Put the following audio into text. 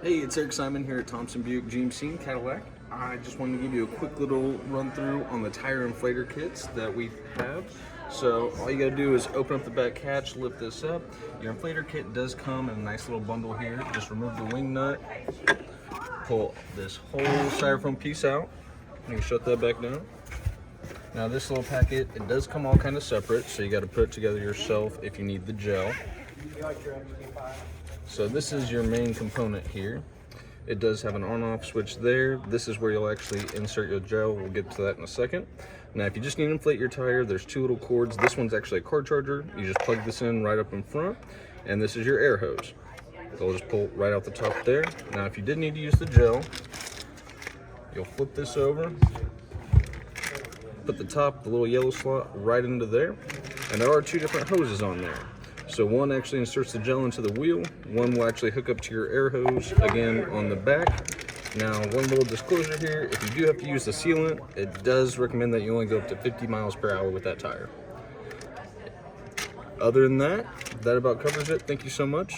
Hey, it's Eric Simon here at Thompson Buick GMC and Cadillac. I just wanted to give you a quick little run through on the tire inflator kits that we have. So all you gotta do is open up the back hatch, lift this up. Your inflator kit does come in a nice little bundle here. Just remove the wing nut, pull this whole styrofoam piece out. You can shut that back down. Now this little packet, it does come all kind of separate, so you gotta put it together yourself if you need the gel. So this is your main component here. It does have an on-off switch there. This is where you'll actually insert your gel. We'll get to that in a second. Now, if you just need to inflate your tire, there's two little cords. This one's actually a car charger. You just plug this in right up in front, and this is your air hose. It'll just pull right out the top there. Now, if you did need to use the gel, you'll flip this over, put the top, the little yellow slot, right into there, and there are two different hoses on there. So one actually inserts the gel into the wheel, one will actually hook up to your air hose, again on the back. Now, one little disclosure here, if you do have to use the sealant, it does recommend that you only go up to 50 miles per hour with that tire. Other than that, that about covers it. Thank you so much.